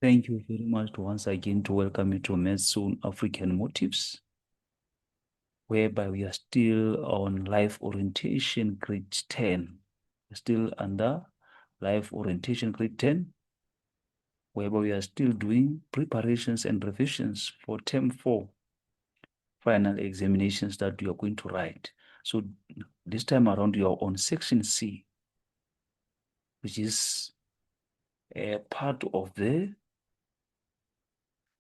Thank you very much once again to welcome you to Medsoon African Motives, whereby we are still on life orientation grade 10. We're still under life orientation grade 10, whereby we are still doing preparations and revisions for term 4 final examinations that you are going to write. So this time around, you are on section C, which is a part of the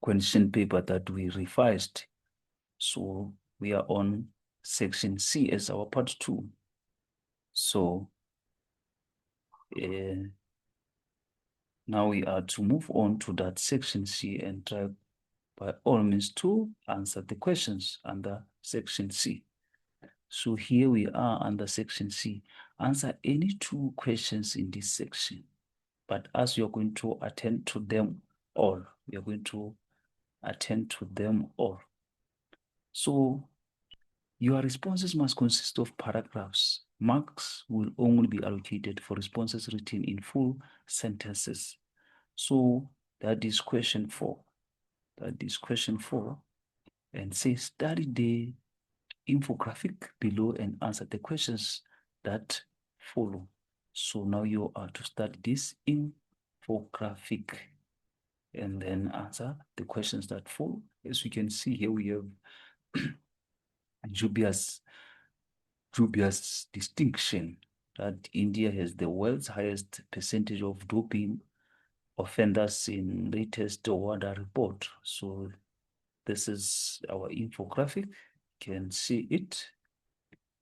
question paper that we revised. So we are on section C as our part 2. So now we are to move on to that section C and try by all means to answer the questions under section C. So here we are under section C. Answer any 2 questions in this section. But as you're going to attend to them all, we are going to attend to them all. So your responses must consist of paragraphs. Marks will only be allocated for responses written in full sentences. So that is question 4. That is question 4. And say, study the infographic below and answer the questions that follow. So now you are to study this infographic and then answer the questions that follow. As you can see here, we have dubious distinction that India has the world's highest percentage of doping offenders in latest WADA report. So this is our infographic. You can see it.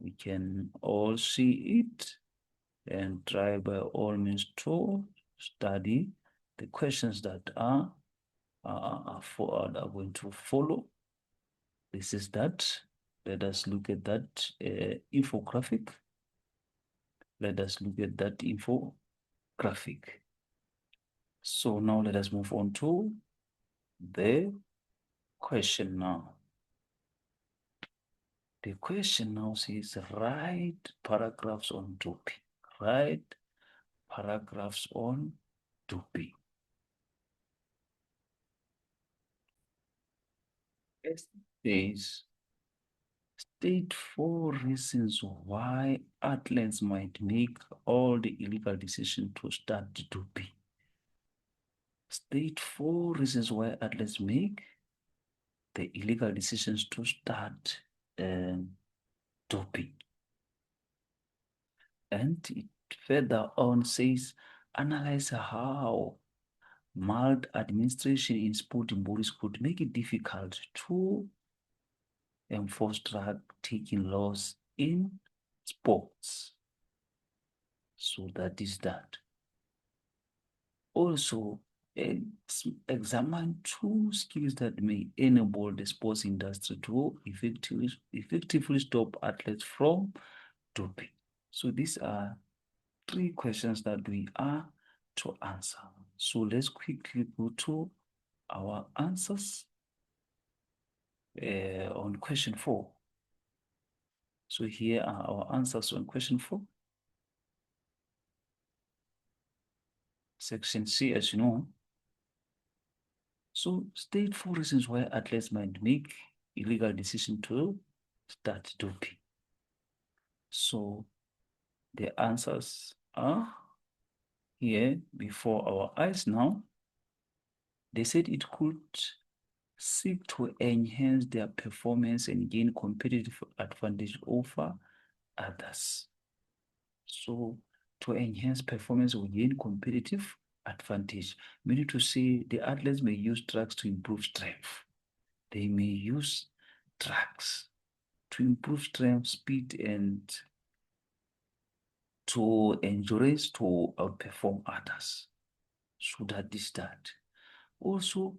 We can all see it and try by all means to study the questions that are going to follow. This is that. Let us look at that infographic. Let us look at that infographic. So now let us move on to the question now. The question now says, write paragraphs on doping. Write paragraphs on doping. It says, state 4 reasons why athletes might make all the illegal decisions to start doping. State 4 reasons why athletes make the illegal decisions to start doping. And it further on says, analyze how maladministration in sporting bodies could make it difficult to enforce drug-taking laws in sports. So that is that. Also, examine 2 skills that may enable the sports industry to effectively stop athletes from doping. So these are 3 questions that we are to answer. So let's quickly go to our answers on question 4. So here are our answers on question 4. Section C, as you know. So state 4 reasons why athletes might make illegal decision to start doping. So the answers are here before our eyes now. They said it could seek to enhance their performance and gain competitive advantage over others. So to enhance performance or gain competitive advantage, meaning to say the athletes may use drugs to improve strength. They may use drugs to improve strength, speed, and to endurance to outperform others. So that is that. Also,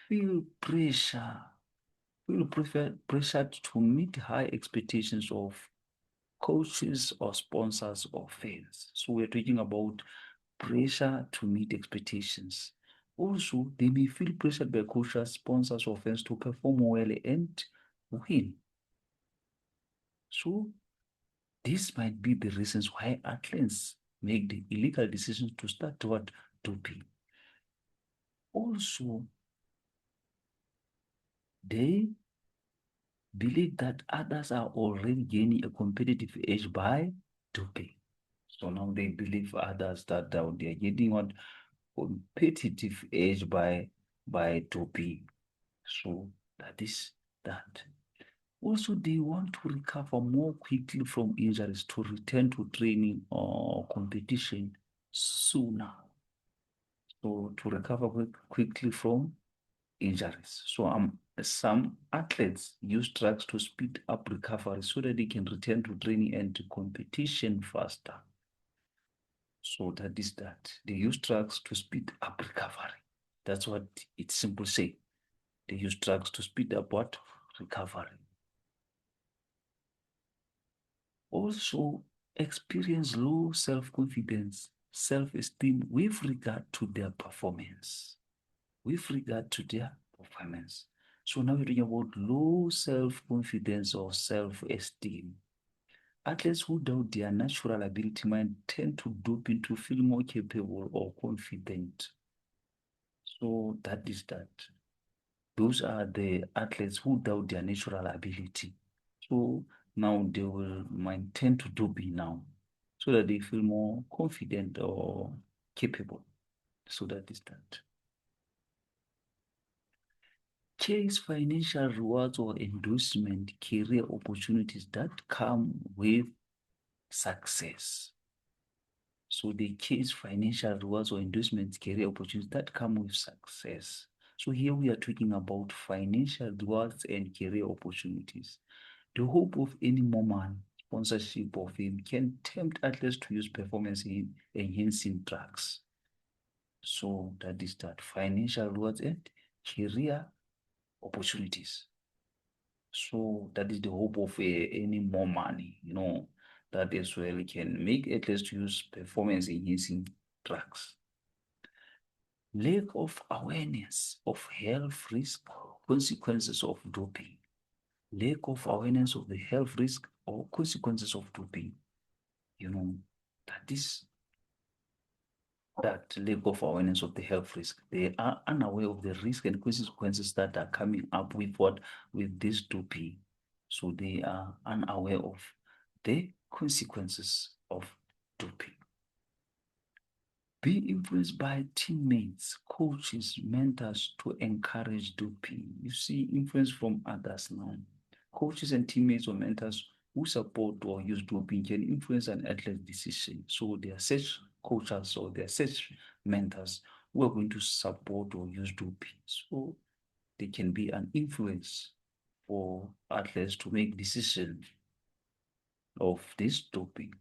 feel pressure to meet high expectations of coaches or sponsors or fans. So we're talking about pressure to meet expectations. Also, they may feel pressured by coaches, sponsors, or fans to perform well and win. So this might be the reasons why athletes make the illegal decisions to start toward doping. Also, they believe that others are already gaining a competitive edge by doping. So now they believe others that they are getting what competitive edge by doping. So that is that. Also, they want to recover more quickly from injuries to return to training or competition sooner. So to recover quickly from injuries. So some athletes use drugs to speed up recovery so that they can return to training and to competition faster. So that is that. They use drugs to speed up recovery. That's what it's simple say. They use drugs to speed up what? Recovery. Also experience low self-confidence, self-esteem with regard to their performance. With regard to their performance. So now we're talking about low self-confidence or self-esteem. Athletes who doubt their natural ability might tend to doping to feel more capable or confident. So that is that. Those are the athletes who doubt their natural ability. So now they will might tend to doping now so that they feel more confident or capable. So that is that. Chase financial rewards or endorsement career opportunities that come with success. So they chase financial rewards or endorsements career opportunities that come with success. So here we are talking about financial rewards and career opportunities. The hope of any moment sponsorship or fame can tempt athletes to use performance enhancing drugs. So that is that financial rewards and career opportunities. So that is the hope of any more money, that as well can make athletes to use performance enhancing drugs. Lack of awareness of health risk consequences of doping. Lack of awareness of the health risk or consequences of doping. That is that lack of awareness of the health risk. They are unaware of the risk and consequences that are coming up with this doping. So they are unaware of the consequences of doping. Be influenced by teammates, coaches, mentors to encourage doping. You see influence from others now. Coaches and teammates or mentors who support or use doping can influence an athlete's decision. So they are such coaches or they are such mentors who are going to support or use doping. So they can be an influence for athletes to make decisions of this doping.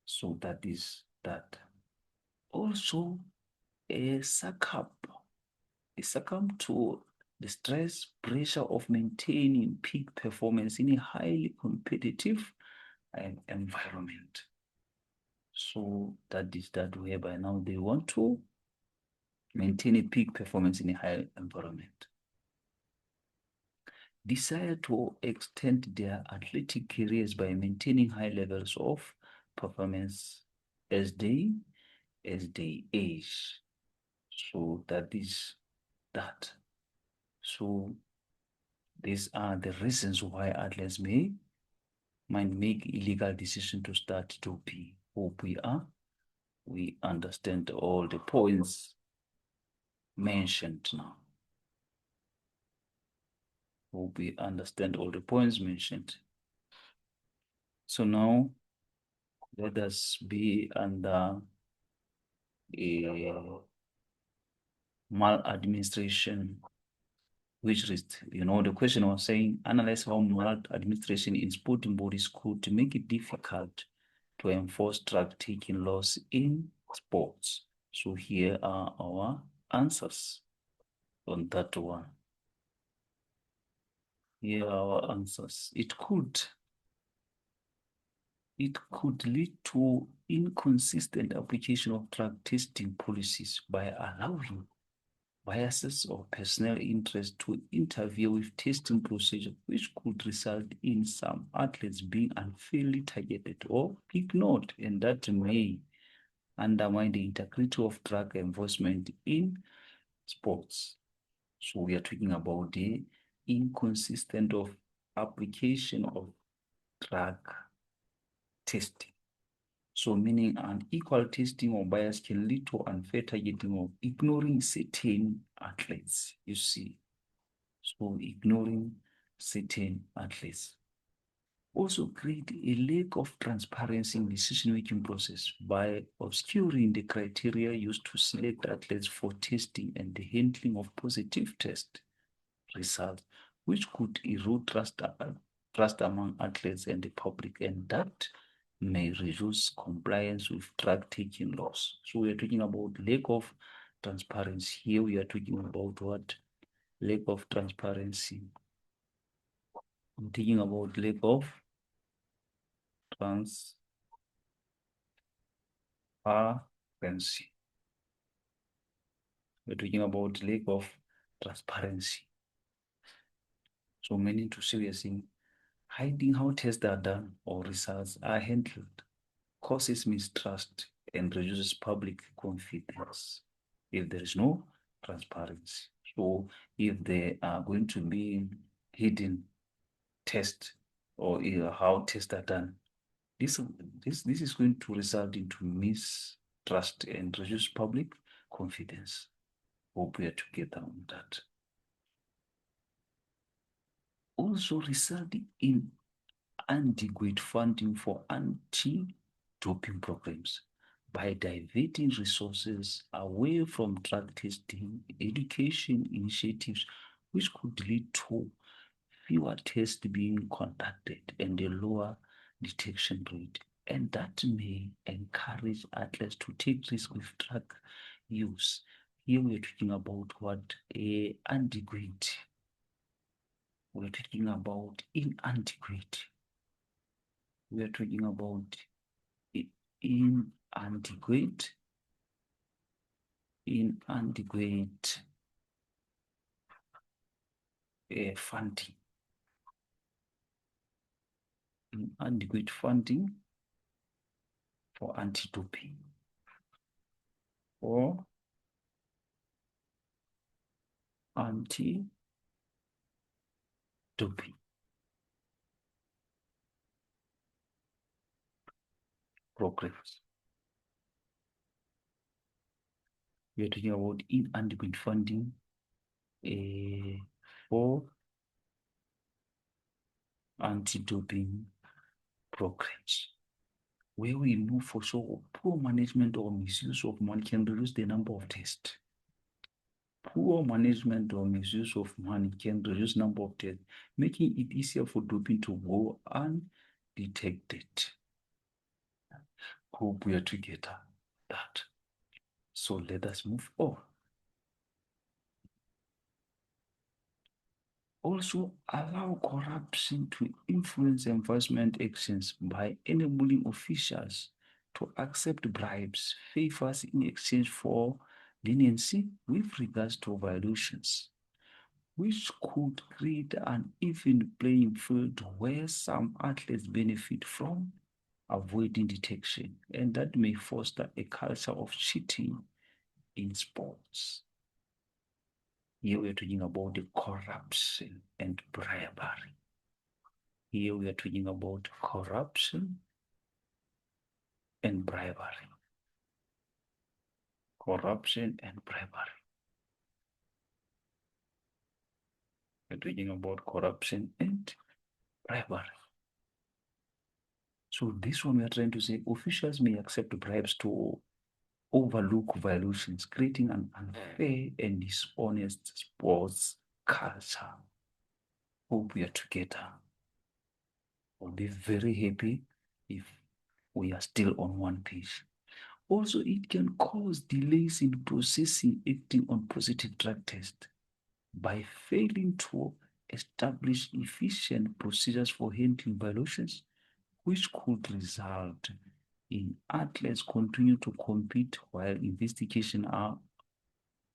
So that is that. Also, succumb to the stress pressure of maintaining peak performance in a highly competitive environment. So that is that whereby now they want to maintain a peak performance in a high environment. Desire to extend their athletic careers by maintaining high levels of performance as they age. So that is that. So these are the reasons why athletes might make illegal decision to start doping. Hope we understand all the points mentioned now. Hope we understand all the points mentioned. So now let us be under a maladministration. Which is, the question was saying, analyze how maladministration in sporting bodies could make it difficult to enforce drug-taking laws in sports. So here are our answers on that one. Here are our answers. It could lead to inconsistent application of drug testing policies by allowing biases or personal interest to interfere with testing procedure, which could result in some athletes being unfairly targeted or ignored, and that may undermine the integrity of drug enforcement in sports. So we are talking about the inconsistent of application of drug testing. So meaning unequal testing or bias can lead to unfair targeting of ignoring certain athletes, you see. So ignoring certain athletes. Also create a lack of transparency in decision-making process by obscuring the criteria used to select athletes for testing and the handling of positive test results, which could erode trust among athletes and the public, and that may reduce compliance with drug-taking laws. So we are talking about lack of transparency. Here we are talking about what? Lack of transparency. I'm talking about lack of transparency. We're talking about lack of transparency. So meaning to say, we are saying hiding how tests are done or results are handled causes mistrust and reduces public confidence if there is no transparency. So if there are going to be hidden tests or how tests are done, this is going to result into mistrust and reduce public confidence. Hope we are together on that. Also resulting in adequate funding for anti-doping programs by diverting resources away from drug testing, education initiatives, which could lead to fewer tests being conducted and a lower detection rate. And that may encourage athletes to take risks with drug use. Here we're talking about what? Adequate. We're talking about inadequate. We are talking about inadequate funding. Inadequate funding for anti-doping or anti-doping programs. We are talking about inadequate funding for anti-doping programs, where we know for sure poor management or misuse of money can reduce the number of tests. Poor management or misuse of money can reduce number of tests, making it easier for doping to go undetected. Hope we are together that. So let us move on. Also allow corruption to influence enforcement actions by enabling officials to accept bribes, favors in exchange for leniency with regards to violations, which could create an even playing field where some athletes benefit from avoiding detection, and that may foster a culture of cheating in sports. Here we are talking about the corruption and bribery. Here we are talking about corruption and bribery. Corruption and bribery. We're talking about corruption and bribery. So this one we are trying to say officials may accept bribes to overlook violations, creating an unfair and dishonest sports culture. Hope we are together. I'll be very happy if we are still on one page. Also, it can cause delays in processing acting on positive drug tests by failing to establish efficient procedures for handling violations, which could result in athletes continue to compete while investigations are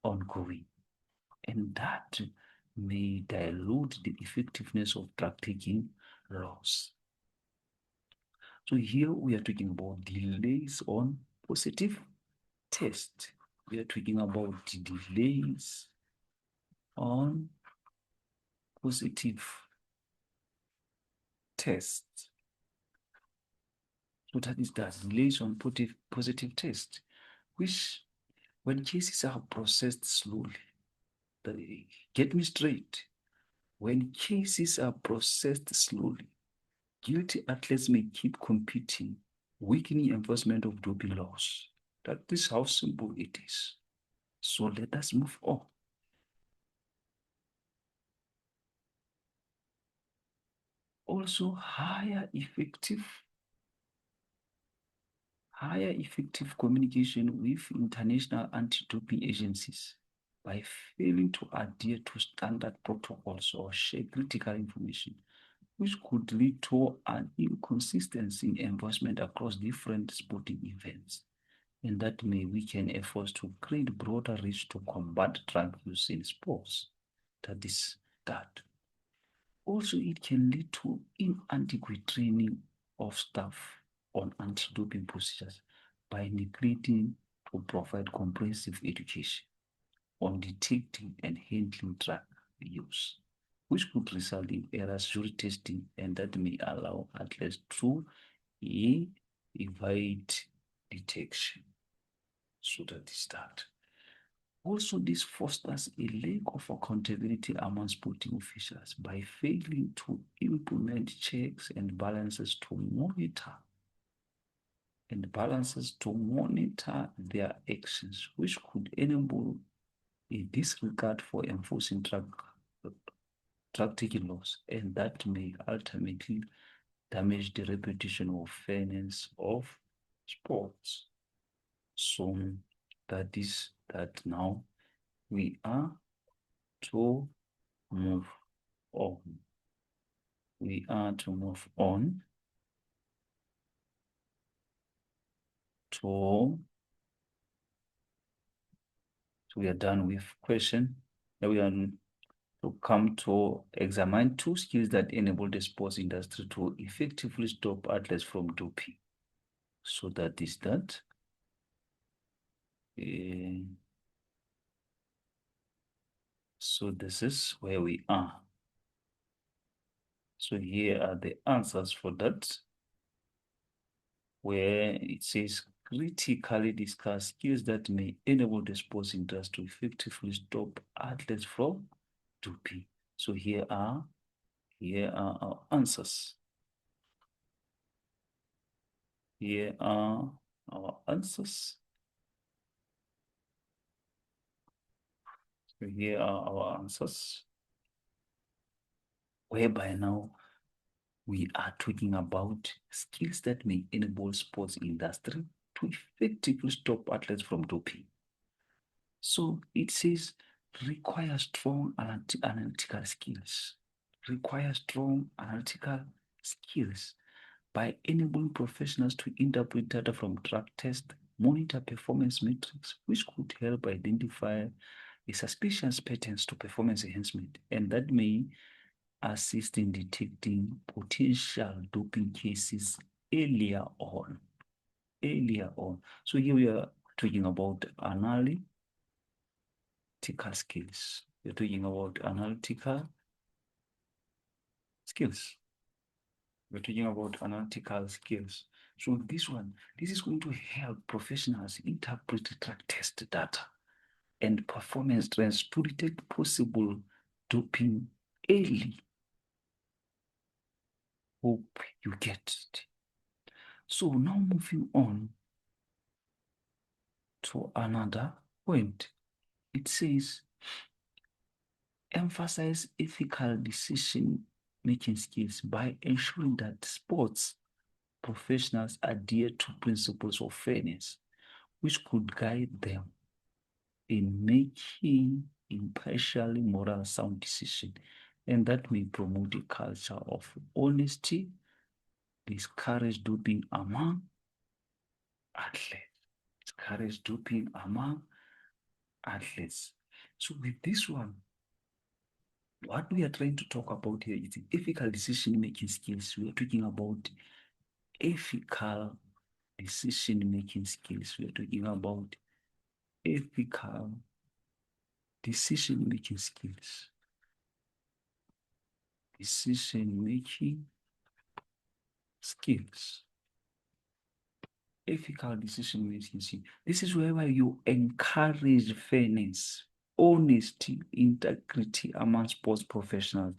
ongoing. And that may dilute the effectiveness of drug-taking laws. So here we are talking about delays on positive test. We are talking about the delays on positive test. So that is the delays on positive test, which when cases are processed slowly, get me straight, when cases are processed slowly, guilty athletes may keep competing, weakening enforcement of doping laws. That is how simple it is. So let us move on. Also, higher effective communication with international anti-doping agencies by failing to adhere to standard protocols or share critical information, which could lead to an inconsistency in enforcement across different sporting events, and that may weaken efforts to create broader reach to combat drug use in sports. That is that. Also, it can lead to inadequate training of staff on anti-doping procedures by neglecting to provide comprehensive education on detecting and handling drug use, which could result in errors during testing, and that may allow athletes to evade detection. So that is that. Also, this fosters a lack of accountability among sporting officials by failing to implement checks and balances to monitor their actions, which could enable a disregard for enforcing drug taking laws, and that may ultimately damage the reputation of fairness of sports. So that is that. Now we are to move on. We are to move on to, so we are done with question. Now we are to come to examine 2 skills that enable the sports industry to effectively stop athletes from doping. So that is that. So this is where we are. So here are the answers for that, where it says critically discuss skills that may enable the sports industry to effectively stop athletes from doping. So here are our answers. Here are our answers. So here are our answers, whereby now we are talking about skills that may enable sports industry to effectively stop athletes from doping. So it says require strong analytical skills. Require strong analytical skills by enabling professionals to interpret data from drug tests, monitor performance metrics, which could help identify a suspicious patterns to performance enhancement, and that may assist in detecting potential doping cases earlier on. So here we are talking about analytical skills. We're talking about analytical skills. We're talking about analytical skills. So this is going to help professionals interpret drug test data and performance trends to detect possible doping early. Hope you get it. So now moving on to another point. It says, emphasize ethical decision-making skills by ensuring that sports professionals adhere to principles of fairness, which could guide them in making impartially moral sound decisions, and that may promote a culture of honesty, discourage doping among athletes. So with this one, what we are trying to talk about here is ethical decision-making skills. We are talking about ethical decision-making skills. We are talking about ethical decision-making skills. Decision-making skills. Ethical decision-making skills. This is where you encourage fairness, honesty, integrity among sports professionals.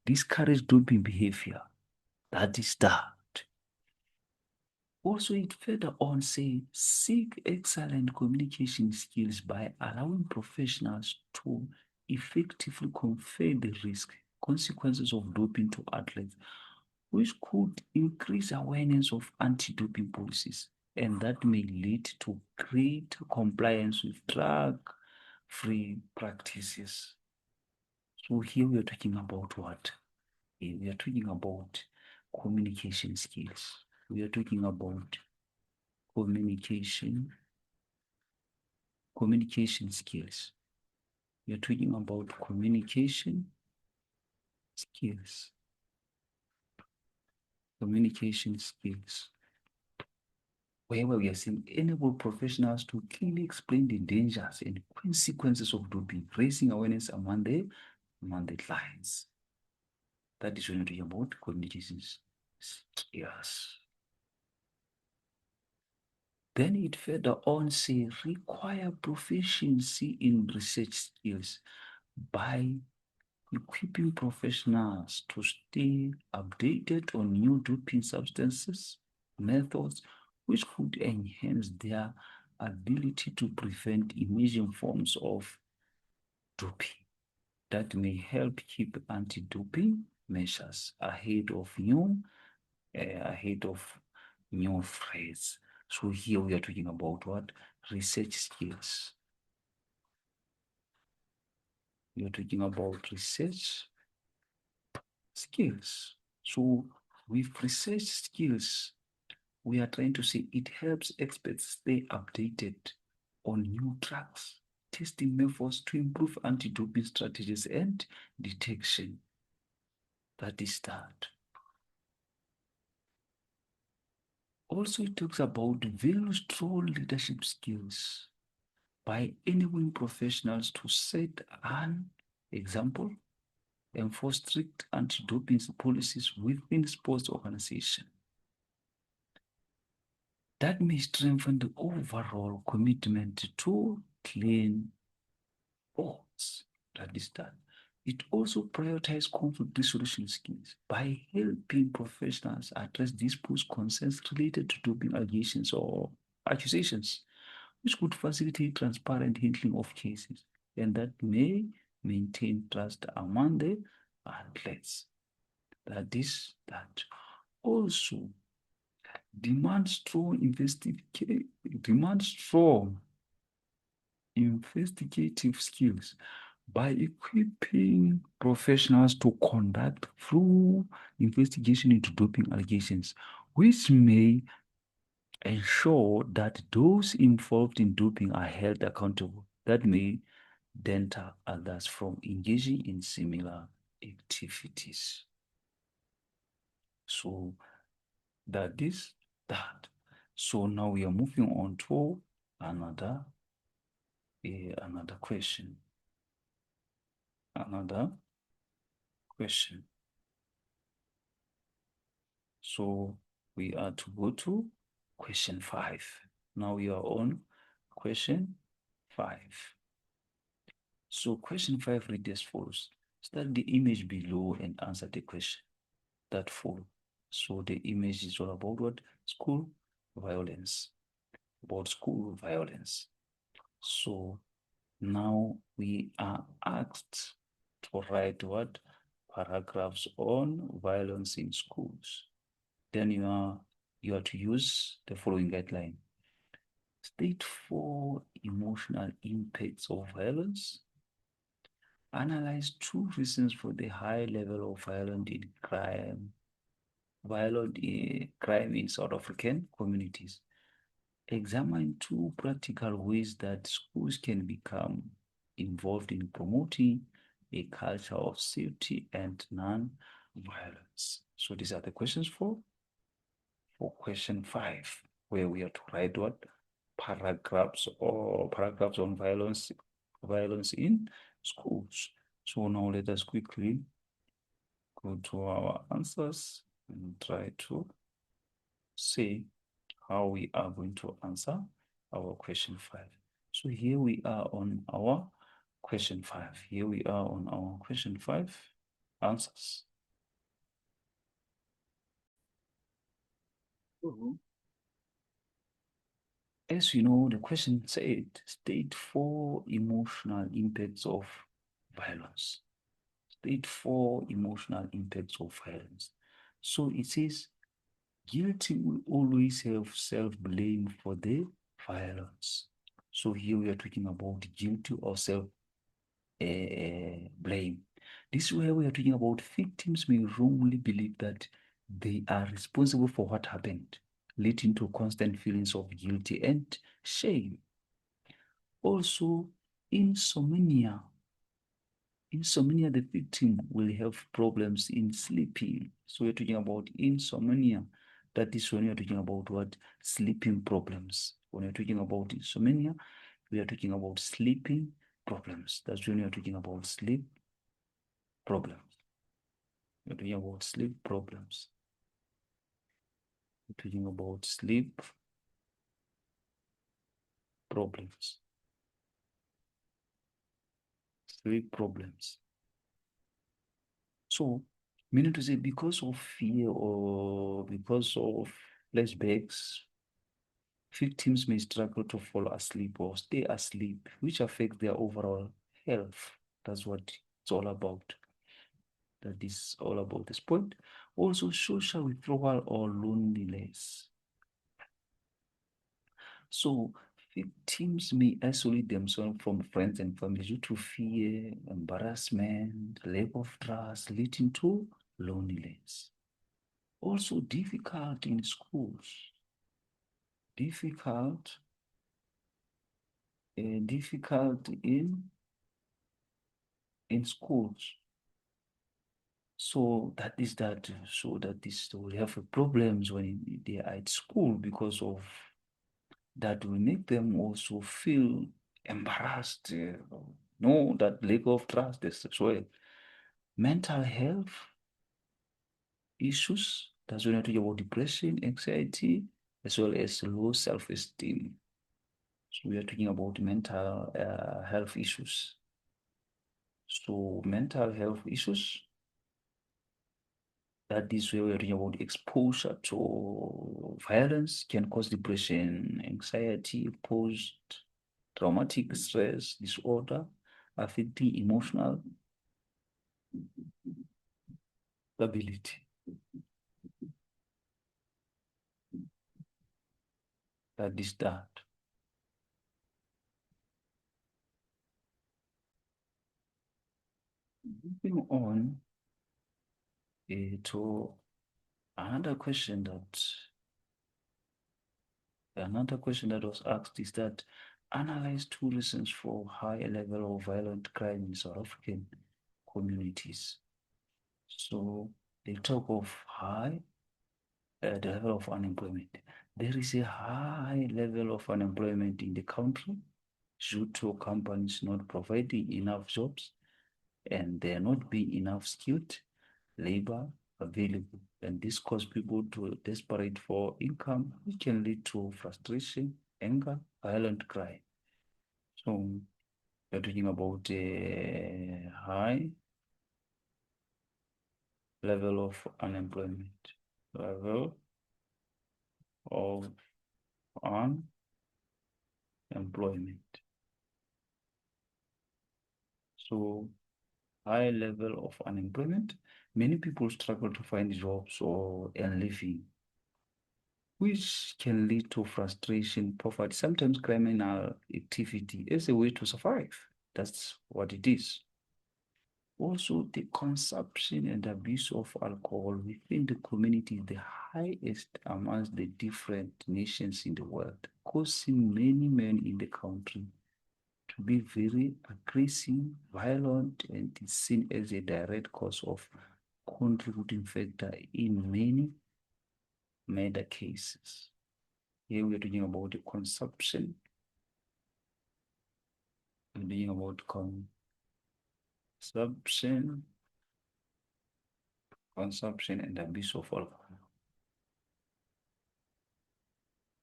Discourage doping behavior. That is that. Also, it further on say, seek excellent communication skills by allowing professionals to effectively convey the risk, consequences of doping to athletes, which could increase awareness of anti-doping policies, and that may lead to greater compliance with drug-free practices. So here we are talking about what? We are talking about communication skills. We are talking about communication skills. We are talking about communication skills. Communication skills. Wherever we are saying enable professionals to clearly explain the dangers and consequences of doping, raising awareness among the clients. That is when we're talking about communication skills. Then it further on say require proficiency in research skills by equipping professionals to stay updated on new doping substances, methods, which could enhance their ability to prevent emerging forms of doping that may help keep anti-doping measures ahead of new threats. So here we are talking about what? Research skills. We are talking about research skills. So with research skills, we are trying to say it helps experts stay updated on new drugs, testing methods to improve anti-doping strategies and detection. That is that. Also, it talks about very strong leadership skills by enabling professionals to set an example, enforce strict anti-doping policies within sports organizations. That may strengthen the overall commitment to clean sports. That is that. It also prioritizes conflict resolution skills by helping professionals address disputes, concerns related to doping allegations or accusations, which could facilitate transparent handling of cases, and that may maintain trust among the athletes. That is that. Also, demand strong investigative skills by equipping professionals to conduct thorough investigation into doping allegations, which may ensure that those involved in doping are held accountable. That may deter others from engaging in similar activities. So that is that. So now we are moving on to another question. Another question. So we are to go to question 5. Now we are on question 5. So question 5 reads as follows. Study the image below and answer the question that follows. So the image is all about what? School violence. About school violence. So now we are asked to write what? Paragraphs on violence in schools. Then you are to use the following guideline. State 4 emotional impacts of violence. Analyze 2 reasons for the high level of violent crime in South African communities. Examine 2 practical ways that schools can become involved in promoting a culture of safety and non-violence. So these are the questions for question 5, where we are to write what? paragraphs on violence in schools. So now let us quickly go to our answers and try to see how we are going to answer our question 5. So here we are on our question 5. Here we are on our question 5 answers. As you know, the question said, state 4 emotional impacts of violence. State 4 emotional impacts of violence. So it says, guilty will always have self-blame for the violence. So here we are talking about guilty or self-blame. This is where we are talking about victims may wrongly believe that they are responsible for what happened, leading to constant feelings of guilty and shame. Also, insomnia. Insomnia, the victim will have problems in sleeping. So we're talking about insomnia. That is when you're talking about what? Sleeping problems. When you're talking about insomnia, we are talking about sleeping problems. That's when you're talking about sleep problems. We're talking about sleep problems. We're talking about sleep problems. Sleep problems. So, meaning to say, because of fear or because of flashbacks, victims may struggle to fall asleep or stay asleep, which affect their overall health. That's what it's all about. That is all about this point. Also, social withdrawal or loneliness. So, victims may isolate themselves from friends and family due to fear, embarrassment, lack of trust, leading to loneliness. Also, difficult in schools. Difficult in schools. So that is that. So that is we have problems when they are at school because of that. Will make them also feel embarrassed. No, that lack of trust as well. Mental health issues. That's when I talk about depression, anxiety, as well as low self-esteem. So we are talking about mental health issues. So mental health issues, that is where we're talking about exposure to violence can cause depression, anxiety, post-traumatic stress disorder, affecting emotional stability. That is that. Moving on to another question that was asked is that analyze 2 reasons for high level of violent crime in South African communities. So they talk of the level of unemployment. There is a high level of unemployment in the country due to companies not providing enough jobs and there not being enough skilled labor available. And this causes people to desperate for income, which can lead to frustration, anger, violent crime. So we're talking about a high level of unemployment. Level of unemployment. So high level of unemployment, many people struggle to find jobs or earn living, which can lead to frustration, poverty, sometimes criminal activity as a way to survive. That's what it is. Also, the consumption and abuse of alcohol within the community is the highest amongst the different nations in the world, causing many men in the country to be very aggressive, violent, and is seen as a direct cause of contributing factor in many murder cases. Here we're talking about the consumption. We're talking about consumption and abuse of alcohol.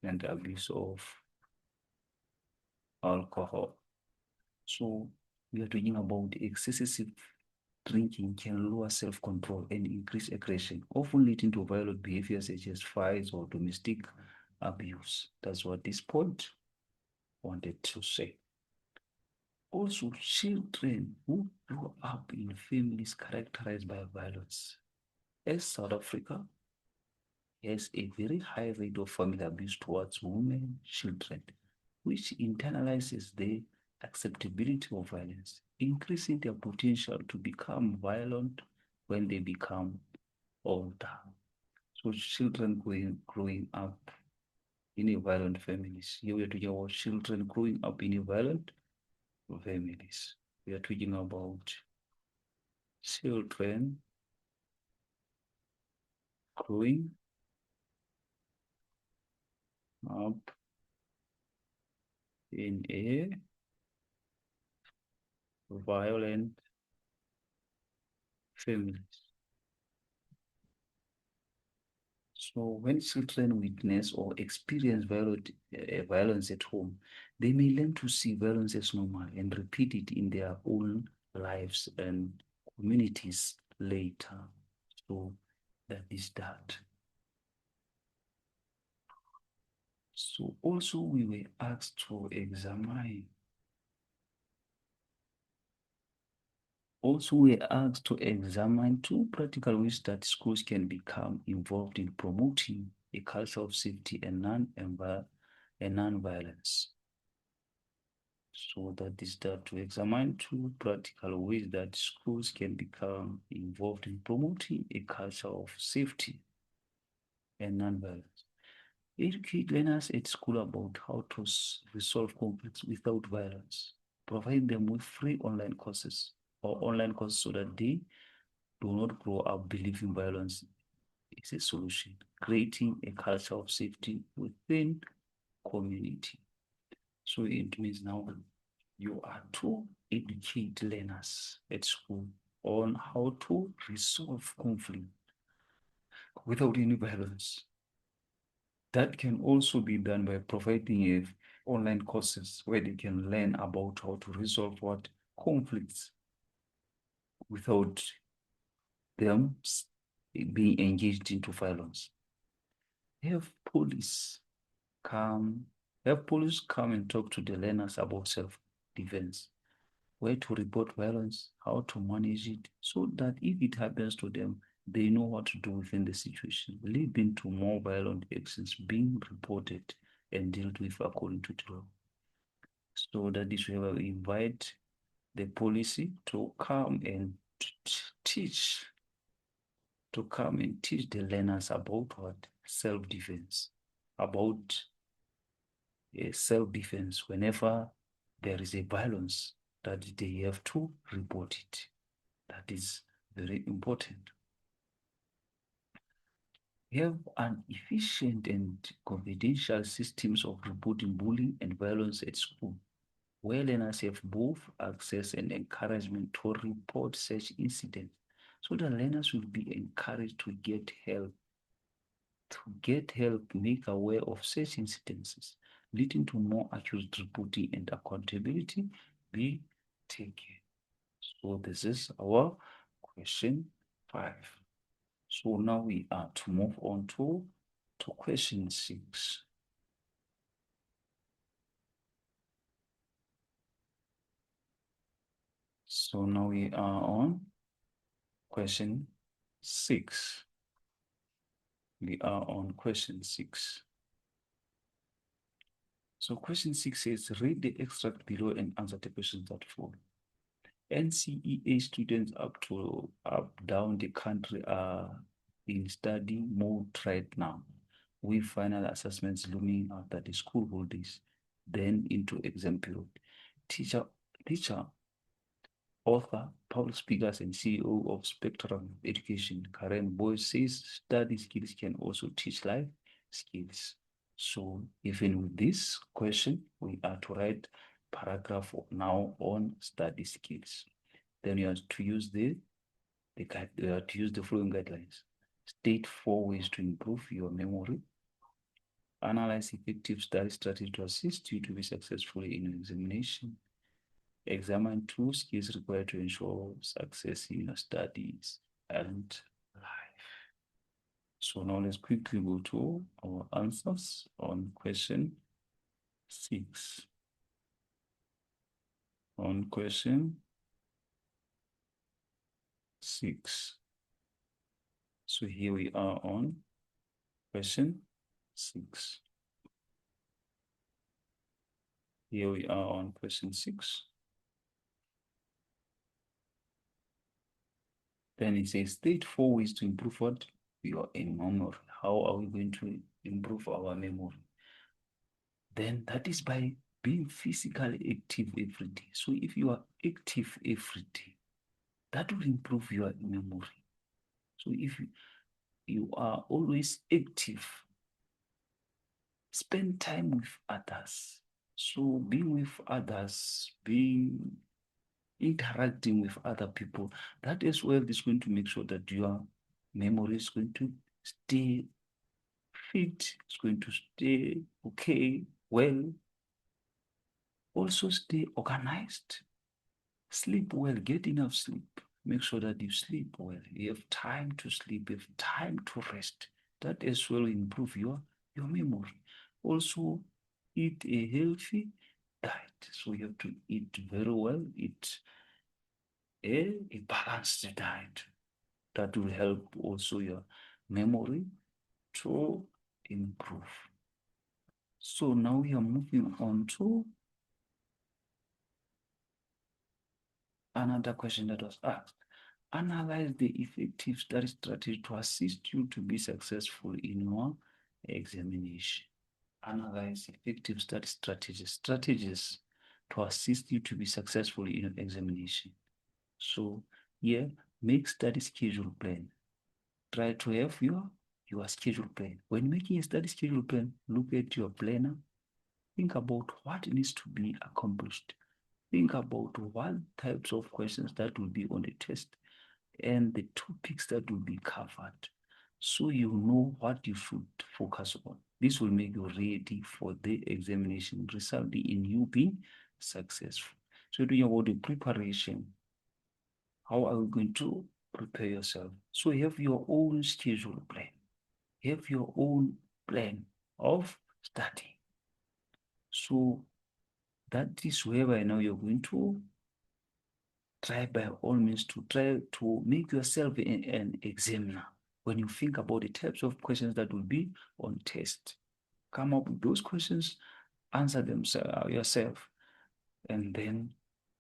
And abuse of alcohol. So we are talking about excessive drinking can lower self-control and increase aggression, often leading to violent behaviors such as fights or domestic abuse. That's what this point wanted to say. Also, children who grow up in families characterized by violence. As South Africa has a very high rate of family abuse towards women, children, which internalizes the acceptability of violence, increasing their potential to become violent when they become older. So children growing up in a violent families. Here we are talking about children growing up in a violent families. We are talking about children growing up in a violent families. So when children witness or experience violence at home, they may learn to see violence as normal and repeat it in their own lives and communities later. So that is that. So also we were asked to examine. Also, we are asked to examine two practical ways that schools can become involved in promoting a culture of safety and non-violence. So that is that, to examine two practical ways that schools can become involved in promoting a culture of safety and non-violence. Educate learners at school about how to resolve conflicts without violence. Provide them with free online courses so that they do not grow up believing violence is a solution, creating a culture of safety within community. So it means now you are to educate learners at school on how to resolve conflict without any violence. That can also be done by providing online courses where they can learn about how to resolve what conflicts without them being engaged into violence. Have police come and talk to the learners about self-defense, where to report violence, how to manage it, so that if it happens to them, they know what to do within the situation, leading to more violent actions being reported and dealt with according to the law. So that is where we invite the policy to come and teach the learners about what self-defense, about self-defense whenever there is a violence, that they have to report it. That is very important. We have an efficient and confidential systems of reporting bullying and violence at school, where learners have both access and encouragement to report such incidents, so the learners will be encouraged to get help, make aware of such incidences, leading to more accurate reporting and accountability be taken. So this is our question 5. So now we are to move on to question 6. So now we are on question 6. We are on question 6. So question 6 says, read the extract below and answer the questions that follow. NCEA students up down the country are in study mode right now, with final assessments looming after the school holidays, then into exam period. Teacher, author, public speakers, and CEO of Spectrum Education, Karen Boyce, says study skills can also teach life skills. So even with this question, we are to write paragraph now on study skills. Then you have to use the guide, to use the following guidelines. State 4 ways to improve your memory. Analyze effective study strategy to assist you to be successful in your examination. Examine 2 skills required to ensure success in your studies and life. So now let's quickly go to our answers on question 6. On question 6. So here we are on question 6. Here we are on question 6. Then it says state 4 ways to improve what? Your memory. How are we going to improve our memory? Then that is by being physically active every day. So if you are active every day, that will improve your memory. So if you are always active, spend time with others. So being with others, interacting with other people, that as well is going to make sure that your memory is going to stay fit, it's going to stay okay, well, also stay organized. Sleep well, get enough sleep. Make sure that you sleep well. You have time to sleep, you have time to rest. That as well improve your memory. Also, eat a healthy diet. So you have to eat very well, eat a balanced diet. That will help also your memory to improve. So now we are moving on to another question that was asked. Analyze the effective study strategy to assist you to be successful in your examination. Analyze effective study strategies to assist you to be successful in your examination. So here, make study schedule plan. Try to have your schedule plan. When making a study schedule plan, look at your planner. Think about what needs to be accomplished. Think about what types of questions that will be on the test and the topics that will be covered, so you know what you should focus on. This will make you ready for the examination, resulting in you being successful. So doing about the preparation, how are you going to prepare yourself? So you have your own schedule plan. You have your own plan of study. So that is whereby now you're going to try by all means to try to make yourself an examiner. When you think about the types of questions that will be on test, come up with those questions, answer them yourself, and then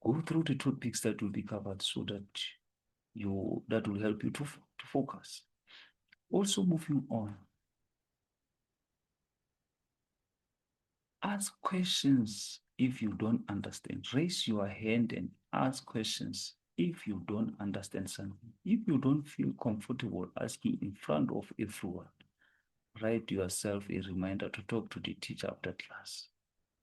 go through the topics that will be covered so that that will help you to focus. Also moving on, ask questions if you don't understand. Raise your hand and ask questions if you don't understand something. If you don't feel comfortable asking in front of everyone, write yourself a reminder to talk to the teacher after class.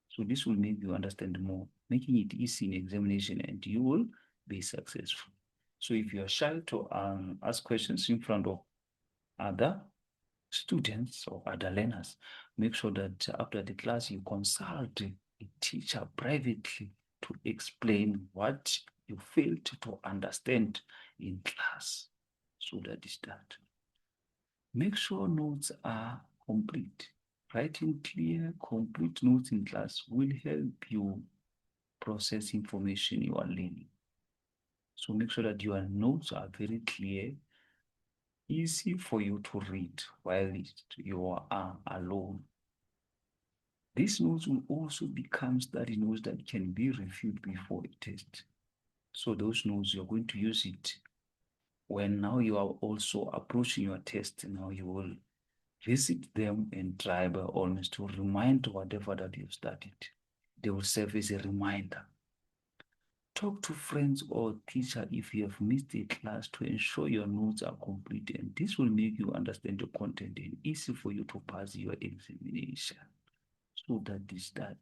So this will make you understand more, making it easy in examination, and you will be successful. So if you are shy to ask questions in front of other students or other learners, make sure that after the class you consult a teacher privately to explain what you failed to understand in class. So that is that. Make sure notes are complete. Writing clear, complete notes in class will help you process information you are learning. So make sure that your notes are very clear, easy for you to read while you are alone. These notes will also become study notes that can be reviewed before a test. So those notes, you're going to use it when now you are also approaching your test. Now you will visit them and try by all means to remind whatever that you've studied. They will serve as a reminder. Talk to friends or teacher if you have missed a class to ensure your notes are complete, and this will make you understand the content and easy for you to pass your examination. So that is that.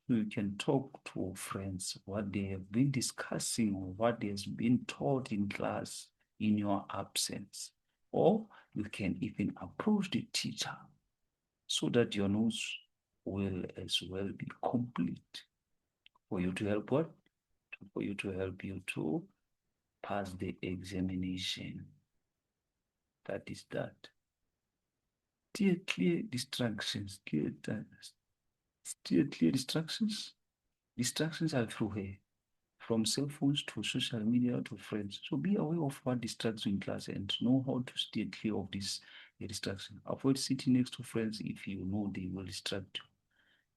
So you can talk to friends what they have been discussing or what has been taught in class in your absence. Or you can even approach the teacher so that your notes will as well be complete for you to help what? For you to help you to pass the examination. That is that. Steer clear distractions. Steer clear distractions. Distractions are through here, from cell phones to social media to friends. So be aware of what distracts you in class and know how to steer clear of this distraction. Avoid sitting next to friends if you know they will distract you.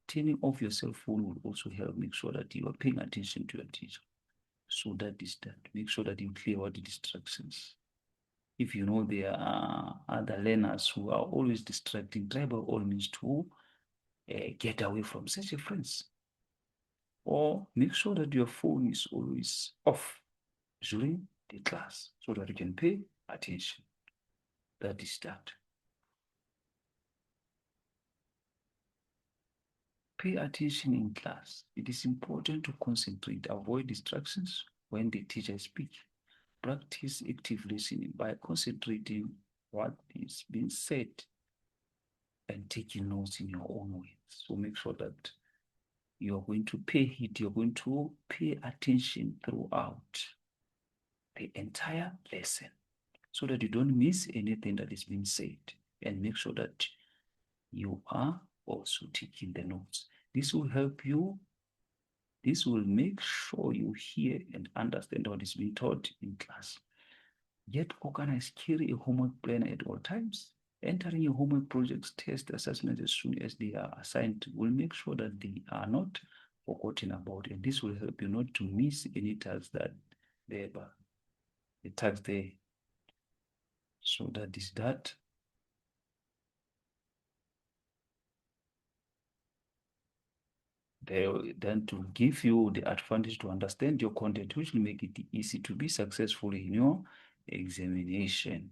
Turning off your cell phone will also help make sure that you are paying attention to your teacher. So that is that. Make sure that you clear out the distractions. If you know there are other learners who are always distracting, try by all means to get away from such a friends. Or make sure that your phone is always off during the class so that you can pay attention. That is that. Pay attention in class. It is important to concentrate, avoid distractions when the teacher speaks. Practice active listening by concentrating what is being said and taking notes in your own way. So make sure that you're going to pay heed, you're going to pay attention throughout the entire lesson so that you don't miss anything that is being said, and make sure that you are also taking the notes. This will help you. This will make sure you hear and understand what is being taught in class. Get organized, carry a homework planner at all times. Entering your homework projects, test assessments as soon as they are assigned will make sure that they are not forgotten about, and this will help you not to miss any tasks that there, the tasks there. So that is that. Then to give you the advantage to understand your content, which will make it easy to be successful in your examination.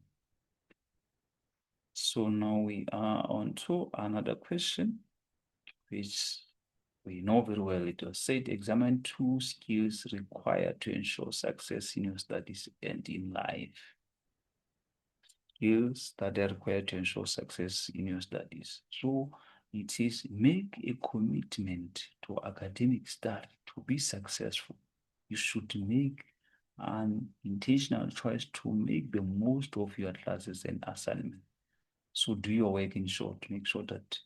So now we are on to another question, which we know very well. It was said, examine 2 skills required to ensure success in your studies and in life. Skills that are required to ensure success in your studies. So it is make a commitment to academic study to be successful. You should make an intentional choice to make the most of your classes and assignments. So do your work in short, make sure that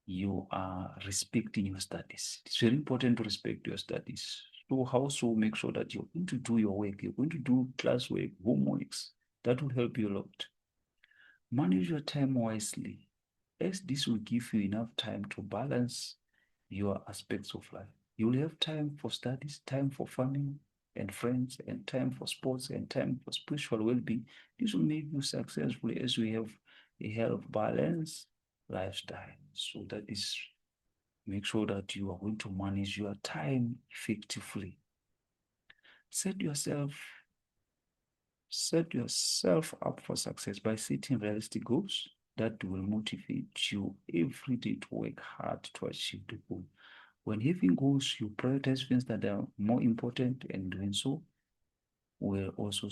you are respecting your studies. It's very important to respect your studies. So also make sure that you're going to do your work, you're going to do classwork, homeworks. That will help you a lot. Manage your time wisely, as this will give you enough time to balance your aspects of life. You will have time for studies, time for family and friends, and time for sports, and time for spiritual well-being. This will make you successful as we have a health balance lifestyle. So that is, make sure that you are going to manage your time effectively. Set yourself up for success by setting realistic goals that will motivate you every day to work hard to achieve the goal. When having goals, you prioritize things that are more important, and doing so will also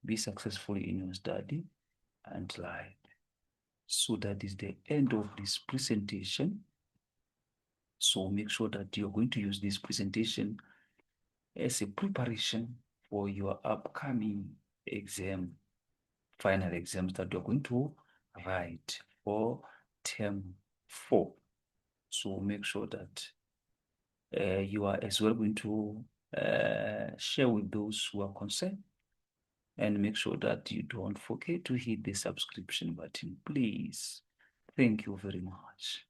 be successful in your study and life. So that is the end of this presentation. So make sure that you're going to use this presentation as a preparation for your upcoming exam, final exams that you're going to write for term 4. So make sure that you are as well going to share with those who are concerned, and make sure that you don't forget to hit the subscription button, please. Thank you very much.